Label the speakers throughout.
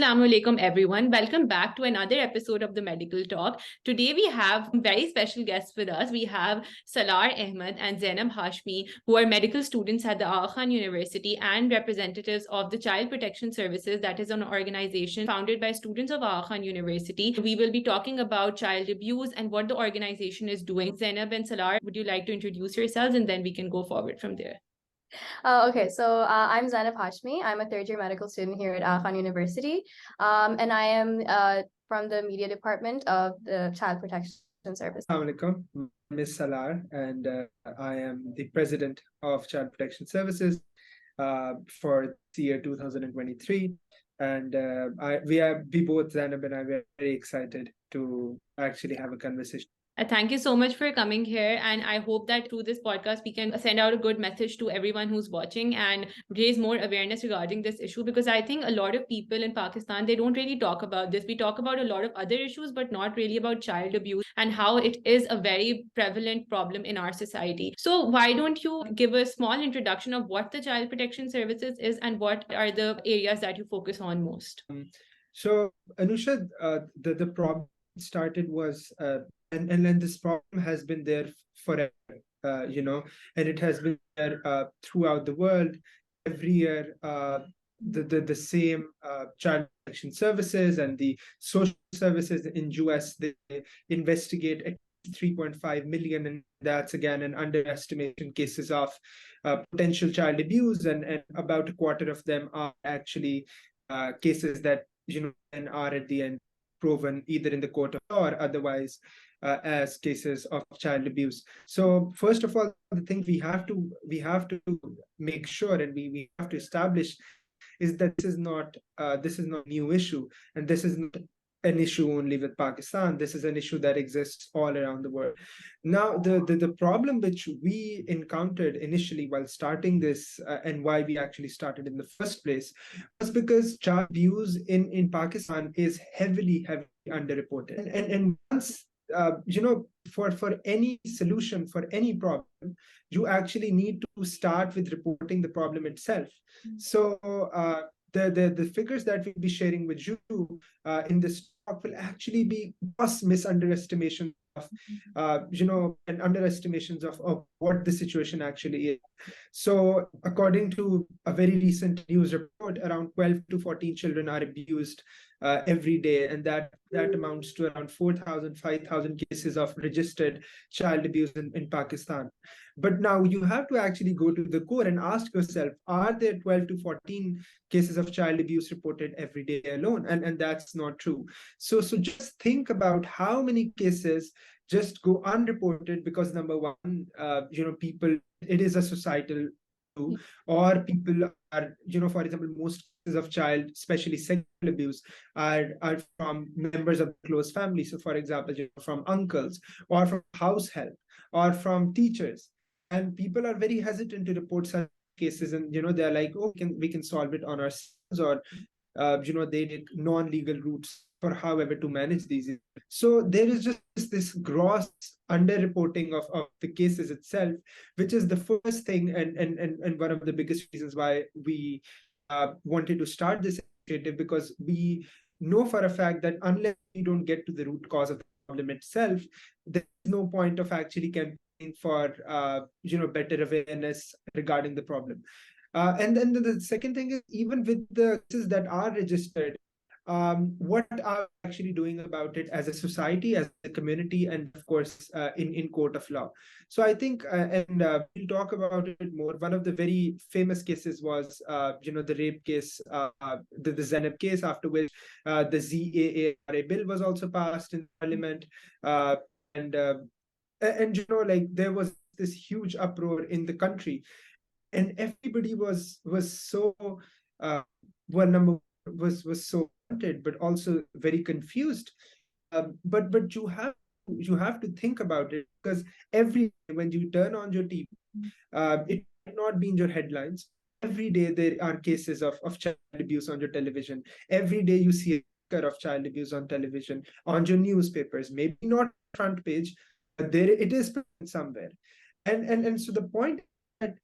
Speaker 1: Assalamu alaikum, everyone. Welcome back to another episode of the Medical Talk. Today, we have very special guests with us. We have Salar Ahmed and Zainab Hashmi, who are medical students at the Aga Khan University and representatives of the Child Protection Services, that is an organization founded by students of Aga Khan University. We will be talking about child abuse and what the organization is doing. Zainab and Salar, would you like to introduce yourselves, and then we can go forward from there?
Speaker 2: Okay, so I'm Zainab Hashmi. I'm a third-year medical student here at Aga Khan University, and I am from the media department of the Child Protection Service.
Speaker 3: Assalamu alaikum, Ms. Salar, and I am the president of Child Protection Services for the year 2023. And we both, Zainab and I, were very excited to actually have a conversation.
Speaker 1: Thank you so much for coming here. And I hope that through this podcast, we can send out a good message to everyone who's watching and raise more awareness regarding this issue. Because I think a lot of people in Pakistan, they don't really talk about this. We talk about a lot of other issues, but not really about child abuse and how it is a very prevalent problem in our society. So why don't you give a small introduction of what the Child Protection Services is and what are the areas that you focus on most?
Speaker 3: So, Anusha, the problem started was... And this problem has been there forever, and it has been there throughout the world. Every year, the same child protection services and the social services in US, they investigate at 3.5 million, and that's again an underestimation cases of potential child abuse, and about a quarter of them are actually cases that and are at the end proven either in the court of law or otherwise as cases of child abuse. So first of all, the thing we have to make sure, and we have to establish, is that this is not a new issue, and this is not an issue only with Pakistan. This is an issue that exists all around the world. Now, the problem which we encountered initially while starting this, and why we actually started in the first place, was because child abuse in Pakistan is heavily underreported. And once for any solution, for any problem, you actually need to start with reporting the problem itself. So the figures that we'll be sharing with you in this talk will actually be gross misunderestimation of and underestimations of what the situation actually is. So according to a very recent news report, around 12 to 14 children are abused every day, and that amounts to around 4,000, 5,000 cases of registered child abuse in Pakistan. But now you have to actually go to the core and ask yourself, are there 12 to 14 cases of child abuse reported every day alone? And that's not true. So just think about how many cases just go unreported because, number one, people, it is a societal issue, or people are, for example, most cases of child, especially sexual abuse, are from members of the close family. So for example, from uncles, or from house help, or from teachers. And people are very hesitant to report such cases, and they're like, oh, we can solve it on ourselves, or they take non-legal routes for however to manage these. So there is just this gross underreporting of the cases itself, which is the first thing, and one of the biggest reasons why we wanted to start this initiative, because we know for a fact that unless we don't get to the root cause of the problem itself, there's no point of actually campaigning for better awareness regarding the problem. And then the second thing is, even with the cases that are registered, what are we actually doing about it as a society, as a community, and of course in court of law? So I think, we'll talk about it more. One of the very famous cases was the rape case, the Zainab case, after which the ZAARA bill was also passed in Parliament, and there was this huge uproar in the country, and everybody was so was so wanted, but also very confused. But you have to think about it, because every day when you turn on your TV, it might not be in your headlines. Every day there are cases of child abuse on your television. Every day you see a picture of child abuse on television, on your newspapers, maybe not front page, but there it is somewhere. And so the point is that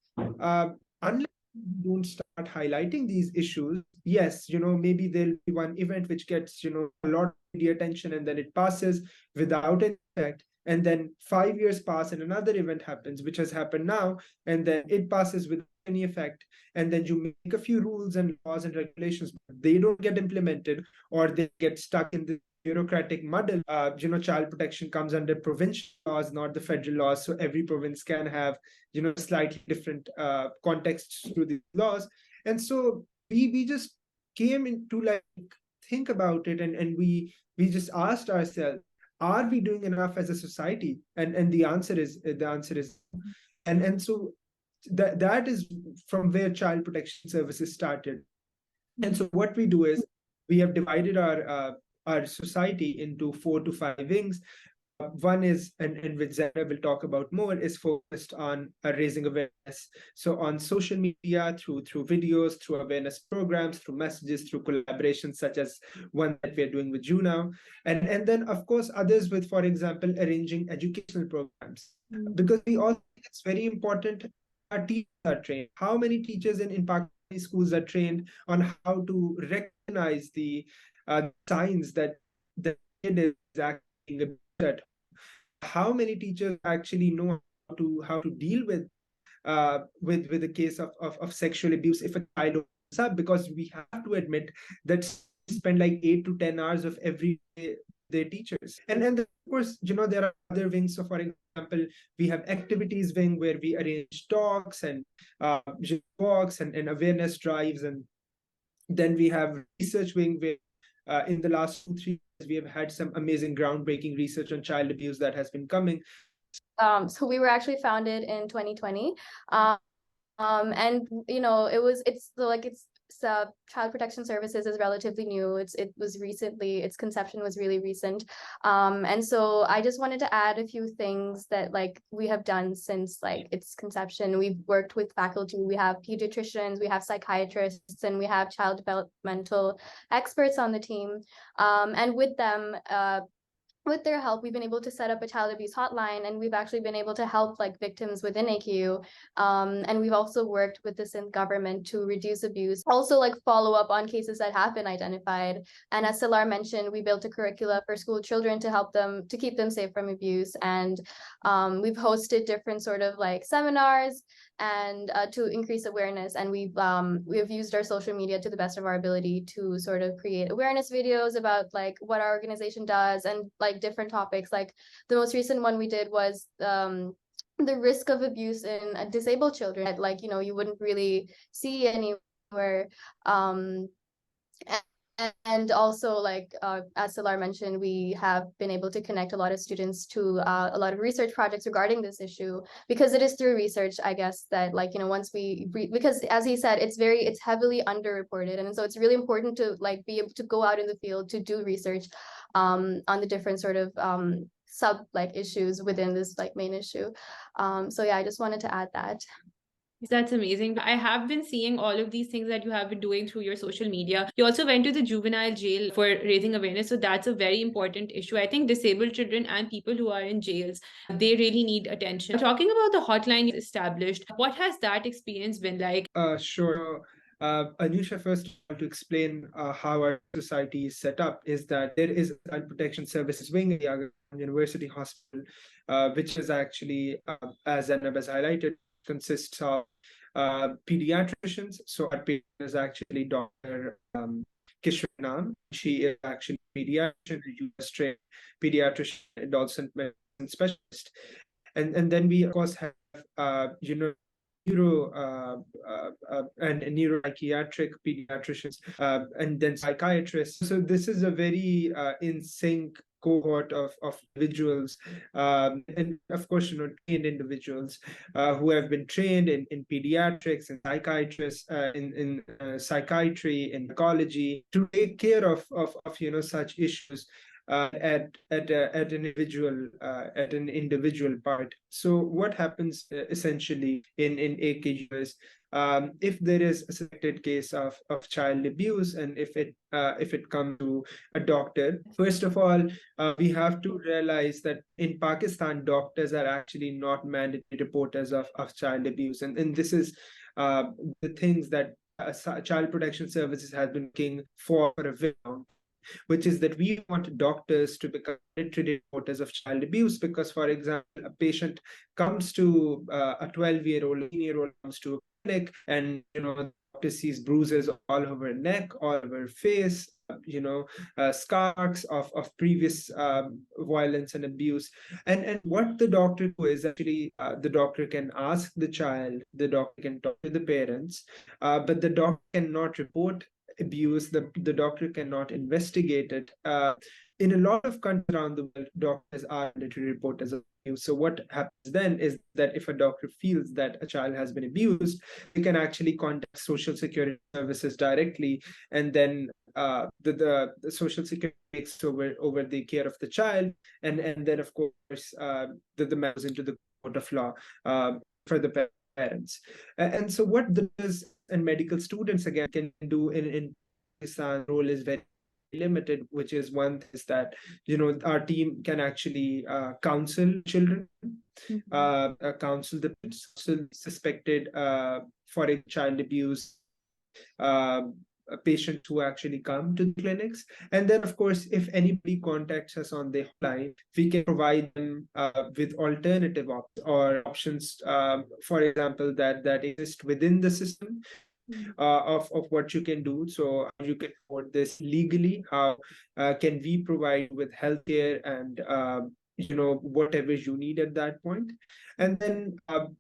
Speaker 3: unless you don't start highlighting these issues, yes, maybe there'll be one event which gets, a lot of media attention, and then it passes without an effect. And then 5 years pass and another event happens, which has happened now, and then it passes without any effect. And then you make a few rules and laws and regulations, but they don't get implemented, or they get stuck in the bureaucratic muddle. Child protection comes under provincial laws, not the federal laws. So every province can have, slightly different contexts to these laws. And so we just came into like think about it, and we just asked ourselves, are we doing enough as a society? And the answer is and so that is from where child protection services started. And so what we do is we have divided our society into 4 to 5 wings. One is, and which Zara will talk about more, is focused on raising awareness. So on social media, through videos, through awareness programs, through messages, through collaborations such as one that we're doing with you now. And then, of course, others with, for example, arranging educational programs. Because we all think it's very important our teachers are trained. How many teachers in Pakistani schools are trained on how to recognize the signs that the kid is acting abused? How many teachers actually know how to deal with a case of sexual abuse if a child opens up? Because we have to admit that spend like 8 to 10 hours of every day their teachers. And of course, there are other wings. So for example, we have activities wing where we arrange talks and walks and awareness drives. And then we have research wing where in the last 2-3 years, we have had some amazing groundbreaking research on child abuse that has been coming.
Speaker 2: So we were actually founded in 2020. And child protection services is relatively new. Its conception was really recent. And so I just wanted to add a few things that like we have done since like its conception. We've worked with faculty, we have pediatricians, we have psychiatrists, and we have child developmental experts on the team. And with them, with their help, we've been able to set up a child abuse hotline, and we've actually been able to help like victims within AKU. And we've also worked with the Sindh government to reduce abuse, also like follow up on cases that have been identified. And as Salar mentioned, we built a curricula for school children to help them, to keep them safe from abuse. And we've hosted different sort of like seminars and to increase awareness. And we've used our social media to the best of our ability to sort of create awareness videos about like what our organization does and like different topics. Like the most recent one we did was the risk of abuse in disabled children that like, you wouldn't really see anywhere. And also, like as Salar mentioned, we have been able to connect a lot of students to a lot of research projects regarding this issue, because it is through research, I guess, that like, once because as he said, it's heavily underreported. And so it's really important to like be able to go out in the field to do research on the different sort of sub like issues within this like main issue. So yeah, I just wanted to add that.
Speaker 1: That's amazing. I have been seeing all of these things that you have been doing through your social media. You also went to the juvenile jail for raising awareness. So that's a very important issue. I think disabled children and people who are in jails, they really need attention. Talking about the hotline you established, what has that experience been like?
Speaker 3: Sure. Anusha, first to explain how our society is set up is that there is a child protection services wing at Aga Khan University Hospital, which is actually, as Zainab has highlighted, consists of pediatricians. So our patient is actually Dr. Kishore Nam. She is actually a pediatrician, a US trained pediatrician, adolescent medicine specialist. And then we of course have neuro and neuropsychiatric pediatricians, and then psychiatrists. So this is a very in sync cohort of individuals, and of course, trained individuals who have been trained in pediatrics and psychiatrists, in psychiatry and psychology, to take care of such issues at an individual part. So what happens essentially in AKU is, if there is a suspected case of child abuse, and if it comes to a doctor, first of all, we have to realize that in Pakistan, doctors are actually not mandatory reporters of child abuse, and this is the things that Child Protection Services has been looking for a very long, which is that we want doctors to become mandatory reporters of child abuse. Because, for example, a patient comes to a 12-year-old, 18-year-old comes to a clinic, and the doctor sees bruises all over her neck, all over her face, scars of previous violence and abuse. And what the doctor do is actually the doctor can ask the child, the doctor can talk to the parents, but the doctor cannot report abuse. The doctor cannot investigate it. In a lot of countries around the world, doctors are mandatory reporters of abuse. So what happens then is that if a doctor feels that a child has been abused, they can actually contact Social Security services directly, and then the Social Security takes over the care of the child, and then of course the matter goes into the court of law for the parents. And so what the nurses and medical students again can do in Pakistan, role is very limited, which is one is that our team can actually counsel children, counsel the suspected for a child abuse patients who actually come to the clinics. And then, of course, if anybody contacts us on the hotline, we can provide them with alternative options, for example, that exist within the system. Of what you can do. So you can report this legally. How can we provide with healthcare and whatever you need at that point. And then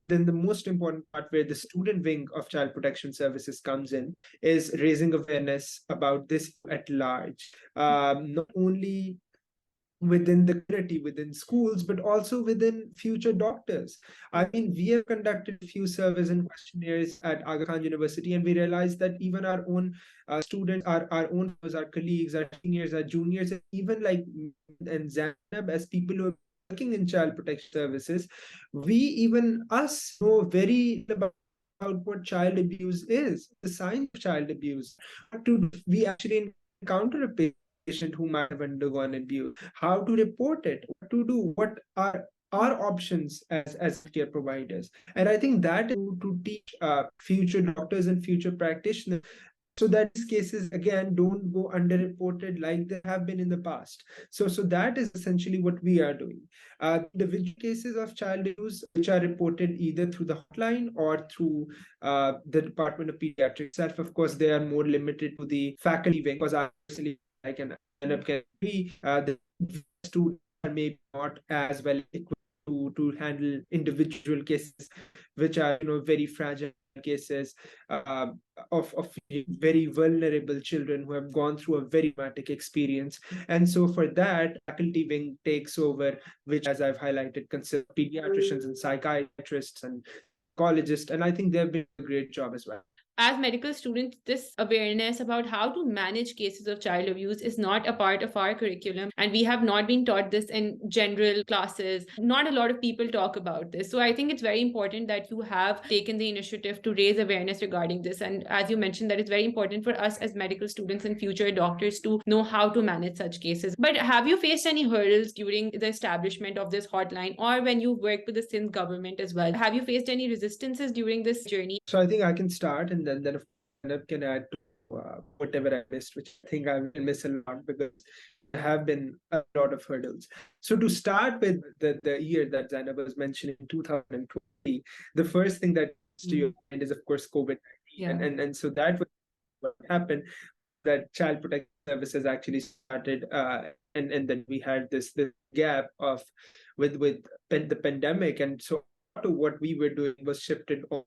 Speaker 3: the most important part, where the student wing of Child Protection Services comes in, is raising awareness about this at large, not only within the community, within schools, but also within future doctors. I mean, we have conducted a few surveys and questionnaires at Aga Khan University, and we realized that even our own students, our own our colleagues, our seniors, our juniors, and even like and Zainab, as people who are working in child protection services, us know very about what child abuse is, the signs of child abuse. We actually encounter a patient who might have undergone abuse, how to report it, what to do, what are our options as care providers. And I think that is to teach future doctors and future practitioners, so that these cases again don't go underreported like they have been in the past. So that is essentially what we are doing. Individual cases of child abuse which are reported either through the hotline or through the Department of Pediatrics itself, of course, they are more limited to the faculty wing, because I can agree the students are maybe not as well equipped to handle individual cases, which are very fragile cases of very vulnerable children who have gone through a very traumatic experience. And so for that, faculty wing takes over, which, as I've highlighted, consists of pediatricians and psychiatrists and psychologists, and I think they've been a great job as well.
Speaker 1: As medical students, this awareness about how to manage cases of child abuse is not a part of our curriculum, and we have not been taught this in general classes. Not a lot of people talk about this. So I think it's very important that you have taken the initiative to raise awareness regarding this. And as you mentioned, that it's very important for us as medical students and future doctors to know how to manage such cases. But have you faced any hurdles during the establishment of this hotline, or when you worked with the Sindh government as well? Have you faced any resistances during this journey?
Speaker 3: So I think I can start, and then of course, can add to whatever I missed, which I think I will miss a lot, because there have been a lot of hurdles. So to start with, the year that Zainab was mentioning, 2020, the first thing that comes to your mind is, of course, COVID-19.
Speaker 1: Yeah.
Speaker 3: And so that was what happened, that Child Protection Services actually started, and then we had this gap of with the pandemic. And so what we were doing was shifted online.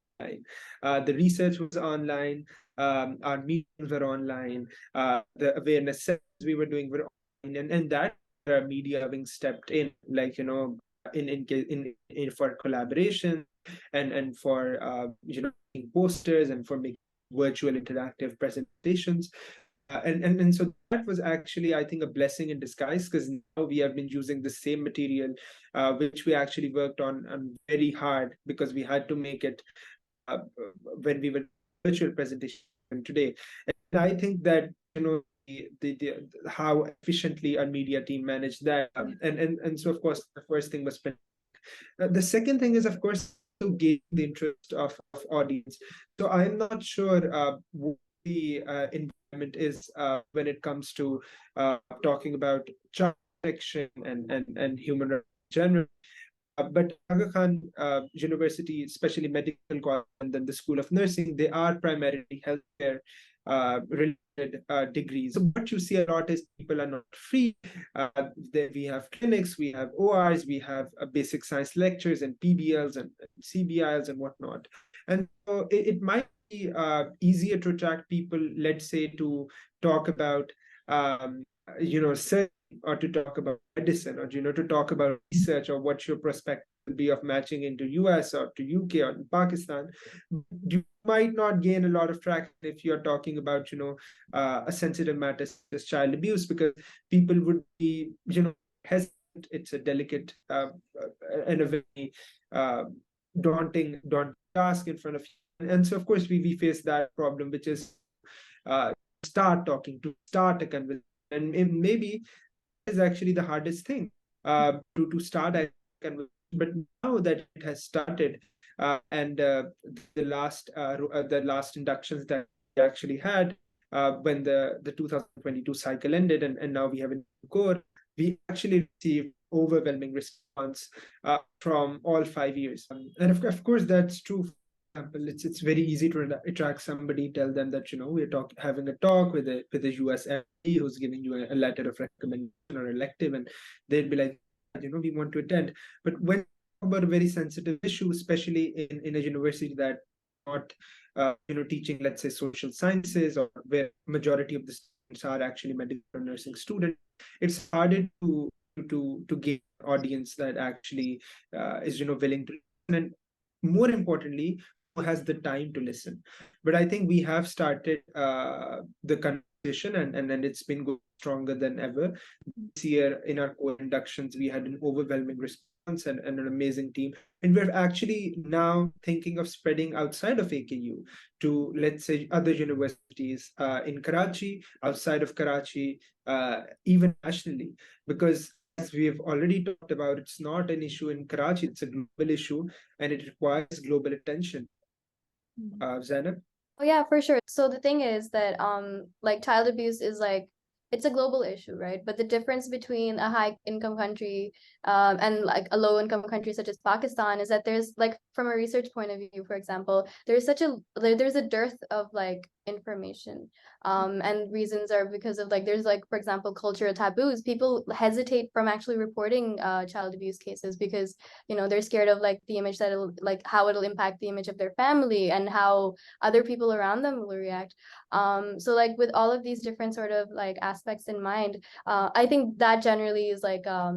Speaker 3: The research was online, our meetings were online, the awareness sessions we were doing were online, and that media wing stepped in, like in for collaboration and for making posters and for making virtual interactive presentations. And so that was actually, I think, a blessing in disguise, because now we have been using the same material, which we actually worked on very hard, because we had to make it when we were virtual presentation today. And I think that the how efficiently our media team managed that, and so of course the first thing was the second thing is, of course, to gain the interest of audience. So I'm not sure what the environment is when it comes to talking about child protection and human rights in general. But Aga Khan University, especially medical college and then the School of Nursing, they are primarily healthcare related degrees. So what you see a lot is people are not free. We have clinics, we have ORs, we have basic science lectures and PBLs and CBILs and whatnot. And so it might be easier to attract people, let's say, to talk about surgery, or to talk about medicine, or to talk about research, or what your prospect will be of matching into US or to UK or Pakistan. You might not gain a lot of traction if you're talking about a sensitive matter such as child abuse, because people would be hesitant. It's a delicate and a very daunting task in front of you. And so of course we face that problem, which is start a conversation. And maybe is actually the hardest thing to start a conversation. But now that it has started, and the last inductions that we actually had when the 2022 cycle ended, and now we have a new core, we actually received overwhelming response from all 5 years. And of course, that's true. For example, it's very easy to attract somebody, tell them that we're having a talk with a US MD who's giving you a letter of recommendation or elective, and they'd be like, we want to attend. But when you talk about a very sensitive issue, especially in a university that not teaching, let's say, social sciences, or where majority of the students are actually medical or nursing students, it's harder to gain an audience that actually is willing to listen, and more importantly, who has the time to listen. But I think we have started the conversation, and it's been going stronger than ever. This year in our core inductions, we had an overwhelming response and an amazing team. And we're actually now thinking of spreading outside of AKU to, let's say, other universities in Karachi, outside of Karachi, even nationally, because as we have already talked about, it's not an issue in Karachi, it's a global issue, and it requires global attention. Zainab?
Speaker 2: Oh yeah, for sure. So the thing is that like child abuse is like it's a global issue, right? But the difference between a high income country and like a low income country such as Pakistan is that there's like from a research point of view, for example, there's a dearth of like information. And reasons are because of like there's like, for example, cultural taboos. People hesitate from actually reporting child abuse cases because they're scared of like the image that it'll like how it'll impact the image of their family and how other people around them will react. So like with all of these different sort of like aspects in mind, I think that generally is like a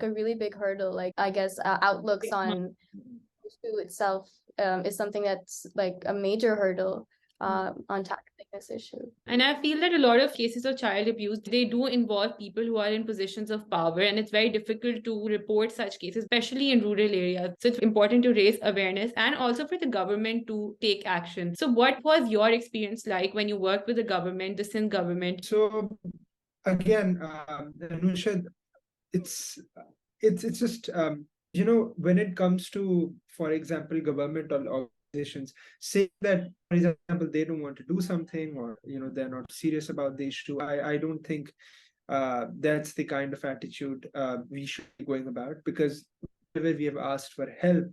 Speaker 2: really big hurdle. Like I guess outlooks on issue itself is something that's like a major hurdle on tackling this issue.
Speaker 1: And I feel that a lot of cases of child abuse, they do involve people who are in positions of power, and it's very difficult to report such cases, especially in rural areas. So it's important to raise awareness and also for the government to take action. So what was your experience like when you worked with the government, the Sindh government?
Speaker 3: So again, Anusha, it's just when it comes to, for example, government or organizations say that, for example, they don't want to do something, or they're not serious about the issue, I don't think that's the kind of attitude we should be going about, because whenever we have asked for help,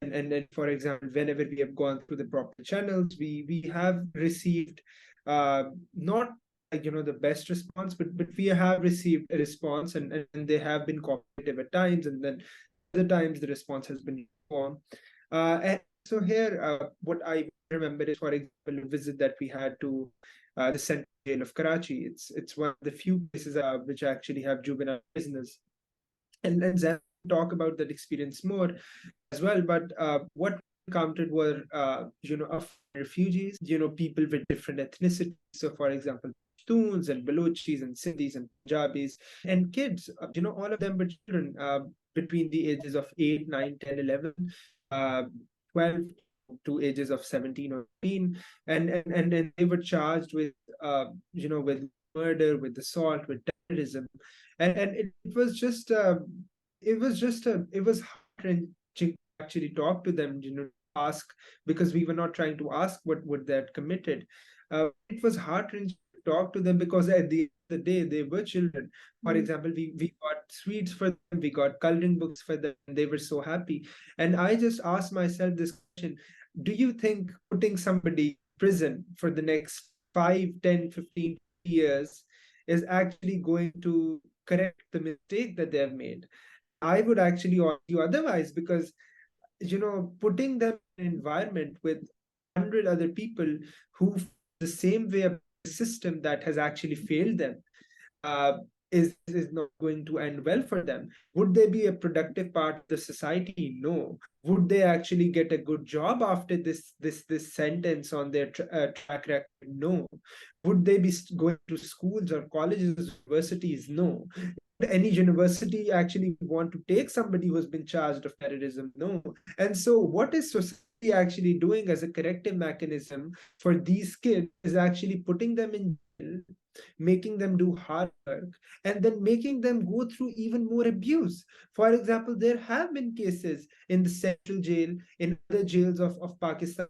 Speaker 3: and for example, whenever we have gone through the proper channels, we have received not the best response, but we have received a response, and they have been cooperative at times, and then other times the response has been warm. And so here, what I remember is, for example, a visit that we had to the Central Jail of Karachi. It's one of the few places which actually have juvenile prisoners, and Zan talk about that experience more as well. But what we encountered were refugees, people with different ethnicities. So, for example, Pashtuns and Balochis and Sindhis and Punjabis and kids, all of them were children between the ages of 8, 9, 10, 11, 12 to ages of 17 or 18. And they were charged with, with murder, with assault, with terrorism. And it was just, it was hard wrenching to actually talk to them, ask, because we were not trying to ask what would they had committed. It was heart-wrenching to talk to them because at the end of the day, they were children. For example, we got sweets for them, we got coloring books for them, and they were so happy. And I just asked myself this question: do you think putting somebody in prison for the next 5, 10, 15 years is actually going to correct the mistake that they have made? I would actually argue otherwise, because putting them in an environment with 100 other people who feel the same way about the system that has actually failed them, uh, is not going to end well for them. Would they be a productive part of the society? No. Would they actually get a good job after this sentence on their track record? No. Would they be going to schools or colleges, universities? No. Would any university actually want to take somebody who has been charged of terrorism? No. And so, what is society actually doing as a corrective mechanism for these kids is actually putting them in jail, making them do hard work, and then making them go through even more abuse. For example, there have been cases in the central jail, in other jails of Pakistan,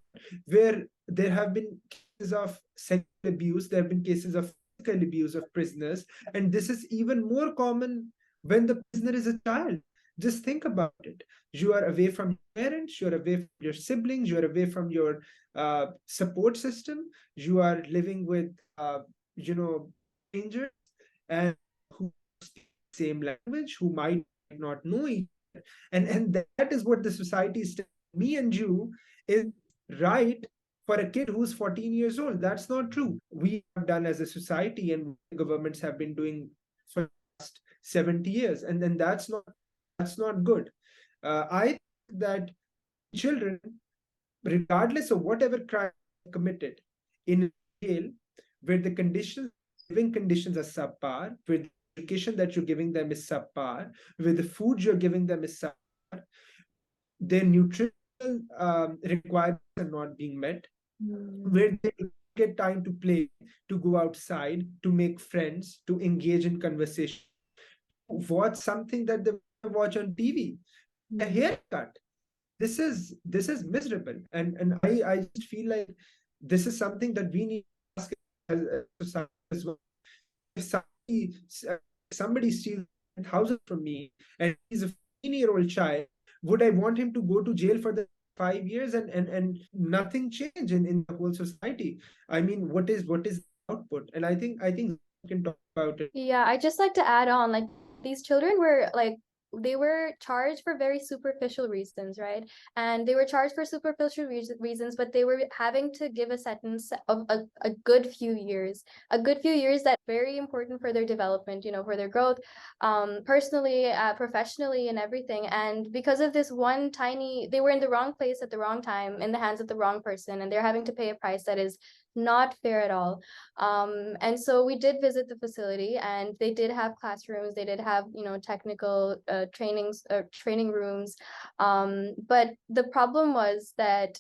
Speaker 3: where there have been cases of sexual abuse, there have been cases of physical abuse of prisoners, and this is even more common when the prisoner is a child. Just think about it. You are away from your parents, you're away from your siblings, you're away from your support system, you are living with strangers, and who speak the same language, who might not know each other. And that is what the society is telling me and you is right for a kid who's 14 years old. That's not true. We have done as a society, and governments have been doing for the last 70 years, and then that's not good. I think that children, regardless of whatever crime committed, in jail, where the living conditions are subpar, where the education that you're giving them is subpar, where the food you're giving them is subpar, their nutritional requirements are not being met, where they get time to play, to go outside, to make friends, to engage in conversation, watch something that they watch on TV, a haircut. This is miserable, and I just feel like this is something that we need to ask as a society as well. If somebody steals 1,000 from me and he's a 15-year-old child, would I want him to go to jail for the 5 years and nothing change in the whole society? I mean, what is the output? And I think we can talk about it.
Speaker 2: Yeah, I just like to add on, like, these children were like, they were charged for very superficial reasons, right? And they were charged for superficial reasons, but they were having to give a sentence of a good few years, that very important for their development, for their growth, personally, professionally, and everything. And because of this one they were in the wrong place at the wrong time, in the hands of the wrong person, and they're having to pay a price that is not fair at all. And so we did visit the facility, and they did have classrooms, they did have technical training rooms, but the problem was that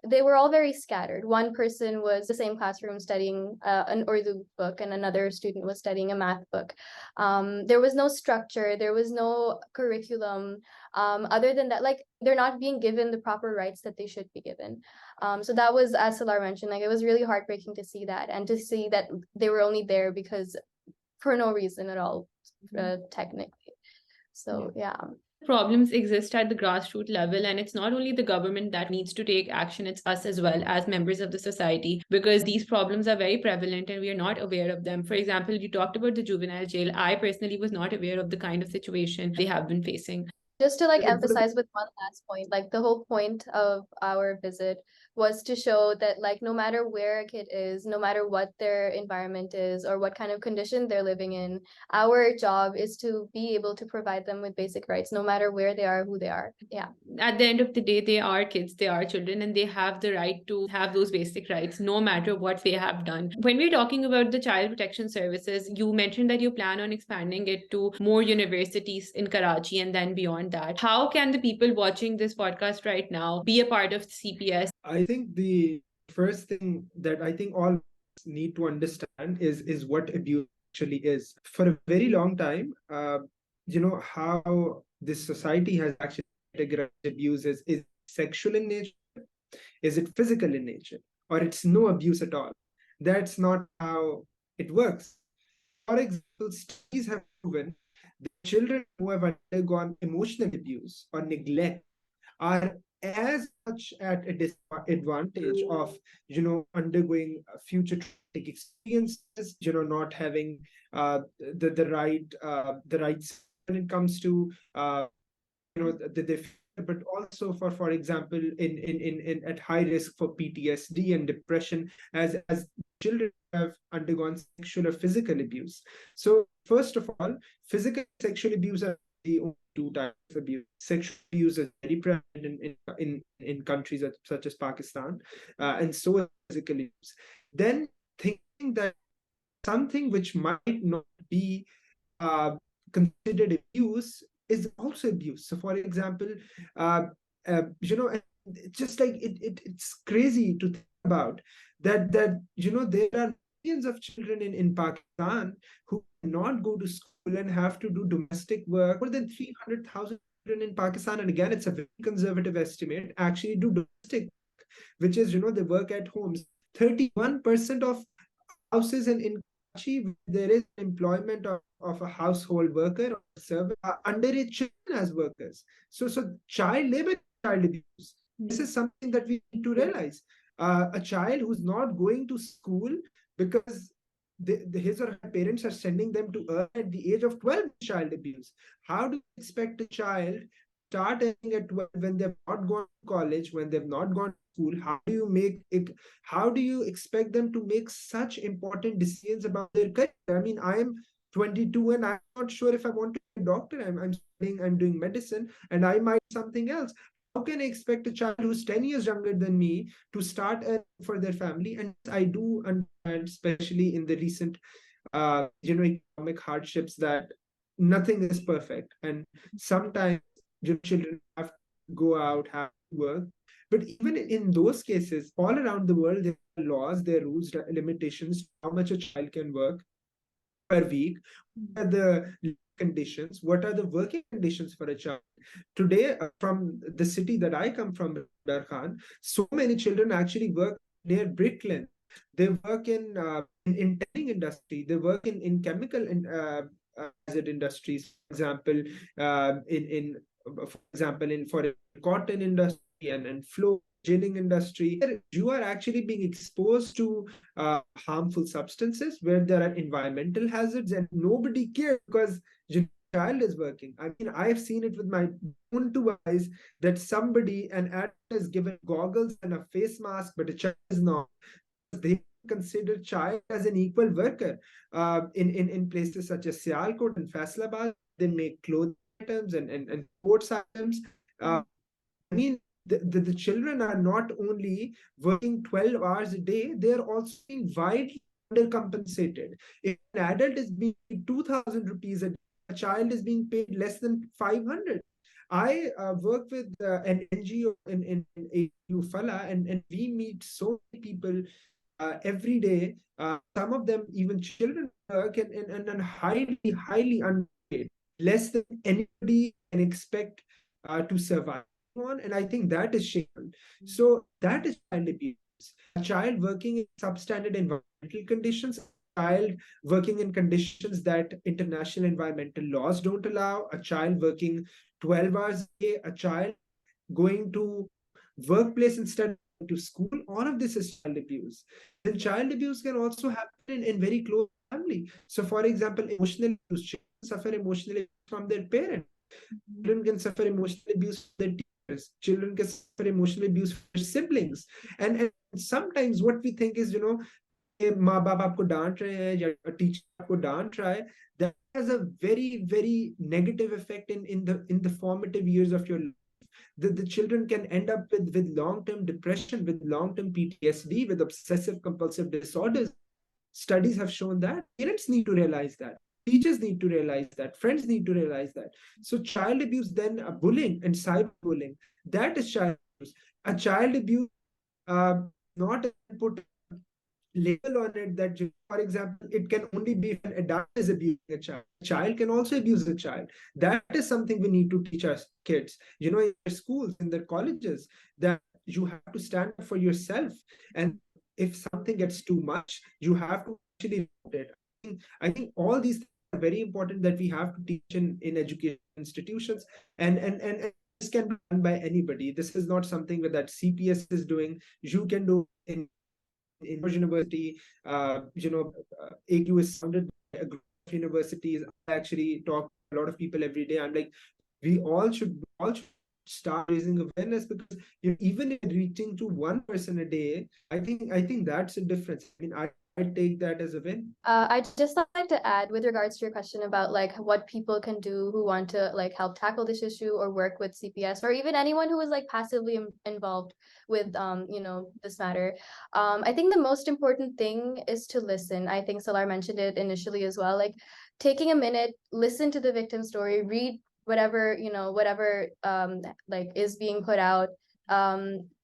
Speaker 2: they were all very scattered. One person was the same classroom studying an Urdu book, and another student was studying a math book. There was no structure, there was no curriculum, other than that, like, they're not being given the proper rights that they should be given. So that was, as Salar mentioned, like, it was really heartbreaking to see that, and to see that they were only there because for no reason at all, technically. So yeah.
Speaker 1: Problems exist at the grassroots level, and it's not only the government that needs to take action, it's us as well as members of the society, because these problems are very prevalent and we are not aware of them. For example, you talked about the juvenile jail. I personally was not aware of the kind of situation they have been facing.
Speaker 2: Just to emphasize with one last point, like, the whole point of our visit was to show that, like, no matter where a kid is, no matter what their environment is or what kind of condition they're living in, our job is to be able to provide them with basic rights, no matter where they are, who they are. Yeah.
Speaker 1: At the end of the day, they are kids, they are children, and they have the right to have those basic rights, no matter what they have done. When we're talking about the child protection services, you mentioned that you plan on expanding it to more universities in Karachi and then beyond that. How can the people watching this podcast right now be a part of CPS?
Speaker 3: I think the first thing that I think all need to understand is what abuse actually is. For a very long time, how this society has actually categorized abuse as, is sexual in nature, is it physical in nature, or it's no abuse at all. That's not how it works. For example, studies have proven that children who have undergone emotional abuse or neglect are as much at a disadvantage of, undergoing future traumatic experiences, not having the rights when it comes to the but also for example in at high risk for PTSD and depression as children have undergone sexual or physical abuse. So first of all, physical and sexual abuse are the only two types of abuse. Sexual abuse is very prevalent in countries such as Pakistan, and so is physical abuse. Then thinking that something which might not be uh, considered abuse is also abuse. So, for example, uh, and it's just like it's crazy to think about that there are millions of children in Pakistan who cannot go to school and have to do domestic work. More than 300,000 children in Pakistan, and again, it's a very conservative estimate, actually do domestic work, which is they work at homes. 31% of houses in Karachi, there is employment of a household worker or a servant, underage children as workers. So child labor, child abuse. This is something that we need to realize. A child who's not going to school because his or her parents are sending them to earn at the age of 12, child abuse. How do you expect a child start earning at 12 when they've not gone to college, when they've not gone to school? How do you make it? How do you expect them to make such important decisions about their career? I mean, I am 22 and I'm not sure if I want to be a doctor. I'm studying, I'm doing medicine, and I might something else. How can I expect a child who's 10 years younger than me to start earning for their family? And I do understand, especially in the recent economic hardships, that nothing is perfect. And sometimes children have to go out, have to work. But even in those cases, all around the world, there are laws, there are rules, limitations, how much a child can work per week. What are the conditions? What are the working conditions for a child? Today, from the city that I come from, Khan, so many children actually work near bricklin. They work in tanning industry. They work in chemical hazard industries. For example, for cotton industry and flow gilling industry, you are actually being exposed to harmful substances where there are environmental hazards and nobody cares because your child is working. I mean, I've seen it with my own two eyes that an adult is given goggles and a face mask, but a child is not. They consider child as an equal worker. In places such as Sialkot and Faisalabad, they make clothing items and sports items. I mean, the children are not only working 12 hours a day, they're also being widely undercompensated. If an adult is being paid 2,000 rupees a day, a child is being paid less than 500. I work with an NGO in AU Fala, and we meet so many people every day. Some of them, even children, work and highly underpaid, less than anybody can expect to survive on. And I think that is shameful. So that is child abuse. A child working in substandard environmental conditions, a child working in conditions that international environmental laws don't allow, a child working 12 hours a day, a child going to workplace instead of to school. All of this is child abuse. And child abuse can also happen in very close family. So, for example, emotional abuse. Children suffer emotional abuse from their parents. Children can suffer emotional abuse from their teachers. Children can suffer emotional abuse from their siblings. And sometimes what we think is, माँ बाप आपको डांट रहे हैं या teacher आपको डांट रहा है, that has a very negative effect in the formative years of your life. The children can end up with long-term depression, with long-term PTSD, with obsessive compulsive disorders. Studies have shown that. Parents need to realize that. Teachers need to realize that. Friends need to realize that. So child abuse, then bullying and cyberbullying, that is child abuse. A child abuse, not put label on it that, for example, it can only be if an adult is abusing a child. A child can also abuse a child. That is something we need to teach our kids, in their schools, in their colleges, that you have to stand up for yourself. And if something gets too much, you have to actually report it. I think all these things are very important that we have to teach in education institutions, and this can be done by anybody. This is not something that CPS is doing. You can do in your university. AQ is founded by a group of universities. I actually talk to a lot of people every day. I'm like, we all should start raising awareness, because even in reaching to one person a day, I think that's a difference. I take that as a win.
Speaker 2: I just like to add with regards to your question about like what people can do who want to like help tackle this issue or work with CPS, or even anyone who is like passively involved with this matter. I think the most important thing is to listen. I think Salar mentioned it initially as well. Like taking a minute, listen to the victim story, read whatever like is being put out.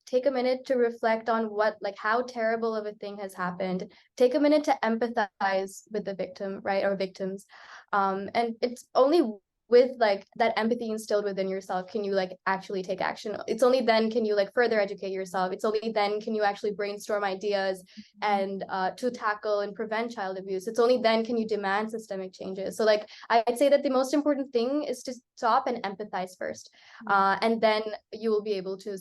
Speaker 2: Take a minute to reflect on how terrible of a thing has happened. Take a minute to empathize with the victim, right, or victims. And it's only with like that empathy instilled within yourself can you like actually take action. It's only then can you like further educate yourself. It's only then can you actually brainstorm ideas and to tackle and prevent child abuse. It's only then can you demand systemic changes. So like I'd say that the most important thing is to stop and empathize first, and then you will be able to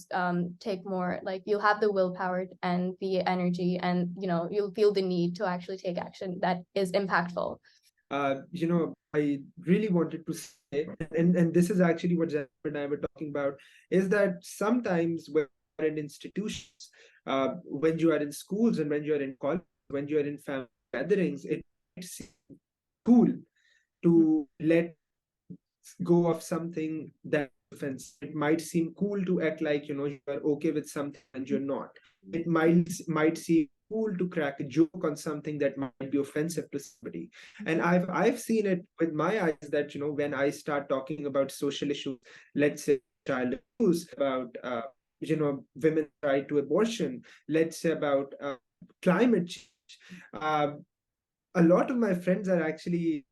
Speaker 2: take more, like you'll have the willpower and the energy, and you'll feel the need to actually take action that is impactful.
Speaker 3: I really wanted to say, and this is actually what Zach and I were talking about, is that sometimes when you're in institutions, when you are in schools, and when you are in college, when you are in family gatherings, it might seem cool to let go of something that offense. It might seem cool to act like you are okay with something and you're not. It might seem cool to crack a joke on something that might be offensive to somebody. And I've seen it with my eyes that when I start talking about social issues, let's say child abuse, about women's right to abortion, let's say about climate change, uh, a lot of my friends are actually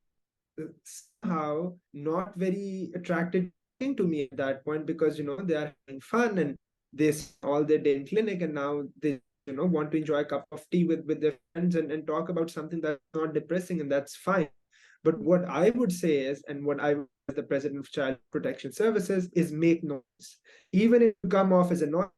Speaker 3: somehow not very attracted to me at that point, because they are having fun and they spend all their day in clinic, and now they want to enjoy a cup of tea with their friends, and talk about something that's not depressing, and that's fine. But what I would say is, and what I, as the president of Child Protection Services, is make noise. Even if you come off as a noise,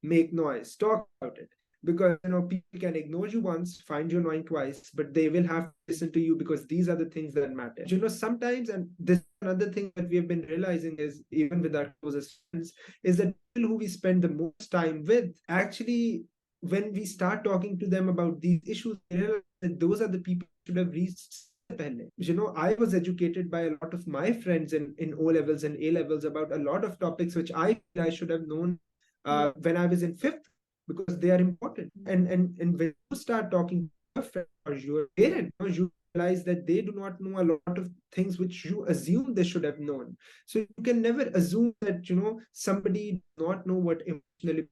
Speaker 3: make noise, talk about it. Because people can ignore you once, find you annoying twice, but they will have to listen to you, because these are the things that matter. Sometimes, and this another thing that we have been realizing is, even with our closest friends, is that people who we spend the most time with, actually, when we start talking to them about these issues, they realize that those are the people who should have reached. I was educated by a lot of my friends in O levels and A levels about a lot of topics which I should have known when I was in fifth, because they are important. And when you start talking to your friend or your parent, you realize that they do not know a lot of things which you assume they should have known. So you can never assume that somebody does not know what emotional.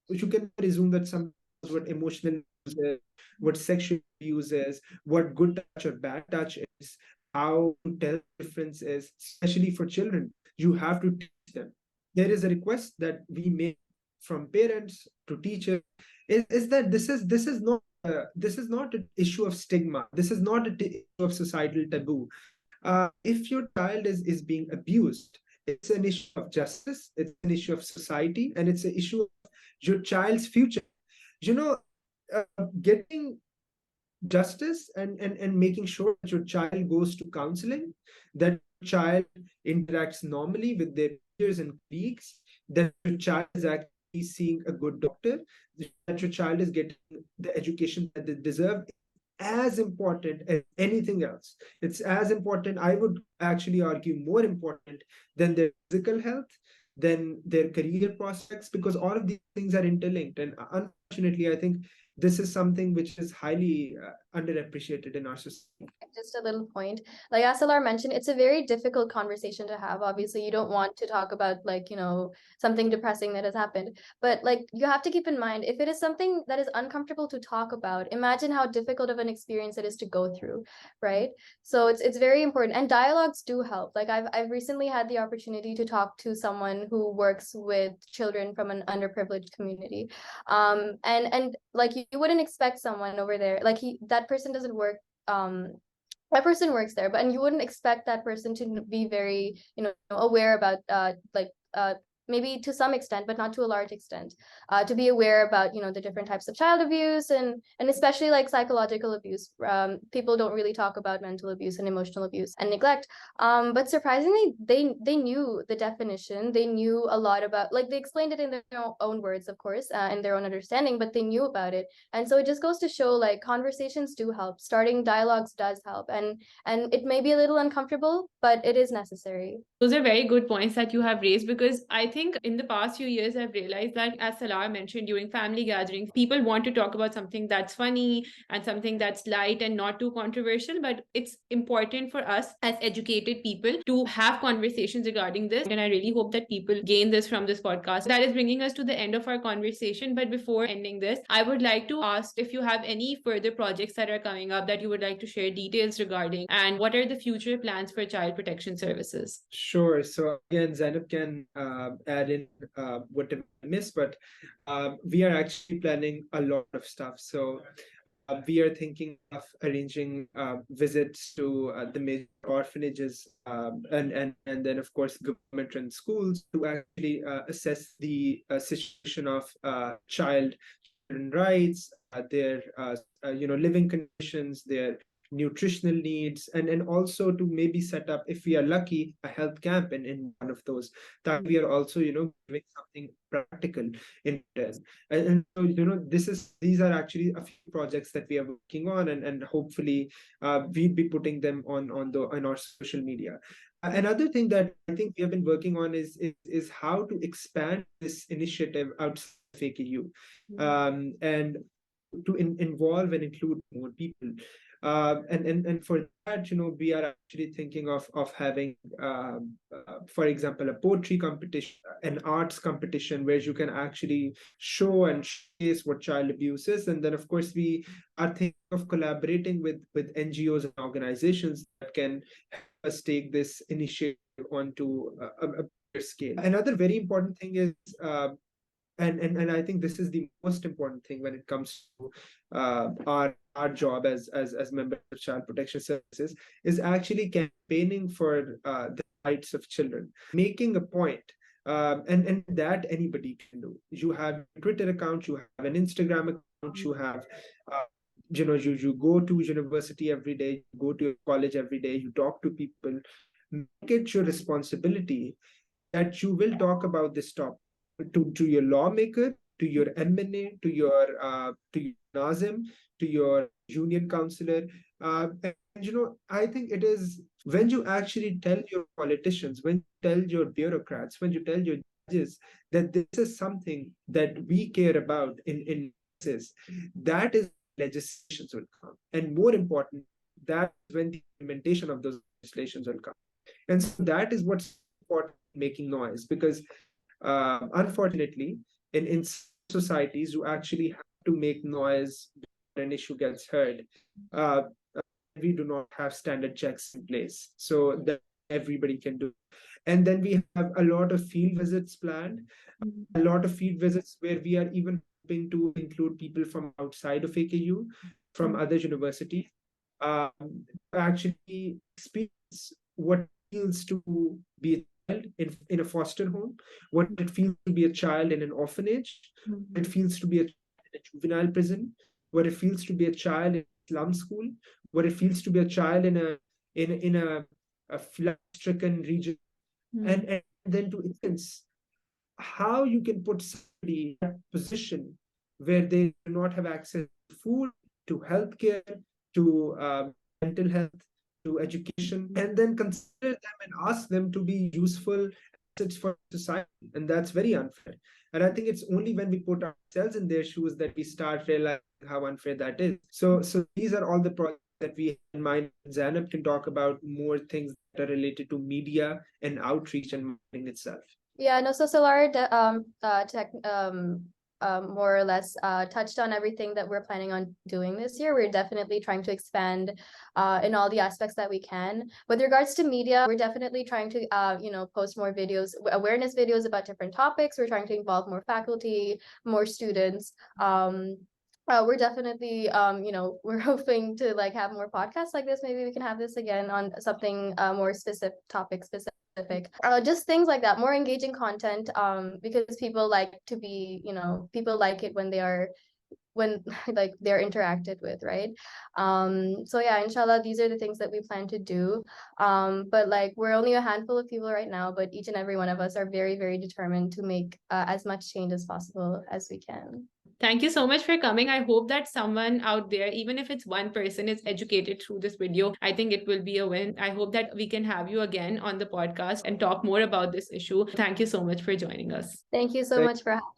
Speaker 3: You can never assume that some what emotional is, what sexual abuse is, what good touch or bad touch is, how to tell the difference is, especially for children. You have to teach them. There is a request that we make from parents to teachers, is that this is not an issue of stigma. This is not an issue of societal taboo. If your child is being abused, it's an issue of justice, it's an issue of society, and it's an issue of your child's future. Getting justice and making sure that your child goes to counseling, that your child interacts normally with their peers and colleagues, that your child is actually seeing a good doctor, that your child is getting the education that they deserve, as important as anything else. It's as important, I would actually argue, more important than their physical health, than their career prospects, because all of these things are interlinked. And unfortunately, I think this is something which is highly underappreciated in our society.
Speaker 2: Just a little point, like SLR mentioned, it's a very difficult conversation to have. Obviously, you don't want to talk about, like, something depressing that has happened, but like you have to keep in mind, if it is something that is uncomfortable to talk about, imagine how difficult of an experience it is to go through, right? So it's very important, and dialogues do help. Like I've recently had the opportunity to talk to someone who works with children from an underprivileged community, and like you wouldn't expect someone over there, like that person doesn't work, um that person works there, but and you wouldn't expect that person to be very, aware about maybe to some extent, but not to a large extent, to be aware about, the different types of child abuse, and especially like psychological abuse. People don't really talk about mental abuse and emotional abuse and neglect. But surprisingly, they knew the definition. They knew a lot about, like, they explained it in their own words, of course, in their own understanding, but they knew about it. And so it just goes to show, like, conversations do help. Starting dialogues does help, and it may be a little uncomfortable, but it is necessary.
Speaker 1: Those are very good points that you have raised, because I think in the past few years, I've realized that, as Salar mentioned, during family gatherings, people want to talk about something that's funny and something that's light and not too controversial. But it's important for us as educated people to have conversations regarding this. And I really hope that people gain this from this podcast. That is bringing us to the end of our conversation. But before ending this, I would like to ask if you have any further projects that are coming up that you would like to share details regarding, and what are the future plans for child protection services?
Speaker 3: Sure. So again, Zainab can add in whatever I miss, but we are actually planning a lot of stuff. So we are thinking of arranging visits to the major orphanages, and then of course government-run schools, to actually assess the situation of children rights, their living conditions, their nutritional needs, and also to maybe set up, if we are lucky, a health camp in one of those, that we are also giving something practical in it. And so these are actually a few projects that we are working on, and hopefully we'll be putting them on our social media. Another thing that I think we have been working on is how to expand this initiative outside of AKU, and to involve and include more people. And for that, we are actually thinking of having, for example, a poetry competition, an arts competition, where you can actually show and showcase what child abuse is. And then, of course, we are thinking of collaborating with NGOs and organizations that can help us take this initiative onto a bigger scale. Another very important thing is, and I think this is the most important thing when it comes to our job as members of Child Protection Services, is actually campaigning for the rights of children, making a point. And that anybody can do. You have a Twitter account, you have an Instagram account, you have you go to university every day, you go to college every day, you talk to people. Make it your responsibility that you will talk about this topic to your lawmaker, to your MNA, to your Nazim, to your union councillor. And I think it is when you actually tell your politicians, when you tell your bureaucrats, when you tell your judges that this is something that we care about in this, that is legislations will come. And more important, that when the implementation of those legislations will come. And so that is what's important, making noise, because unfortunately, in societies, you actually have to make noise before an issue gets heard. We do not have standard checks in place, so that everybody can do. And then we have a lot of field visits planned, a lot of field visits where we are even hoping to include people from outside of AKU, from other universities, actually experience what it feels to be a child in a foster home, what it feels to be a child in an orphanage, what it feels to be a child in a juvenile prison, what it feels to be a child in a slum school, what it feels to be a child in a flood-stricken region, and then to experience how you can put somebody in a position where they do not have access to food, to healthcare, to mental health, to education, and then consider them and ask them to be useful it's for society, and that's very unfair. And I think it's only when we put ourselves in their shoes that we start realizing how unfair that is. So these are all the projects that we have in mind. Zainab can talk about more things that are related to media and outreach and marketing itself.
Speaker 2: Yeah, no, so Solar more or less touched on everything that we're planning on doing this year. We're definitely trying to expand in all the aspects that we can. With regards to media, we're definitely trying to post more videos, awareness videos about different topics. We're trying to involve more faculty, more students. We're definitely we're hoping to like have more podcasts like this. Maybe we can have this again on something more topic specific. Just things like that, more engaging content, because people like to be, people like it when like they're interacted with, right? So yeah, inshallah, these are the things that we plan to do. But like we're only a handful of people right now, but each and every one of us are very, very determined to make as much change as possible as we can.
Speaker 1: Thank you so much for coming. I hope that someone out there, even if it's one person, is educated through this video. I think it will be a win. I hope that we can have you again on the podcast and talk more about this issue. Thank you so much for joining us.
Speaker 2: Thank you so much for having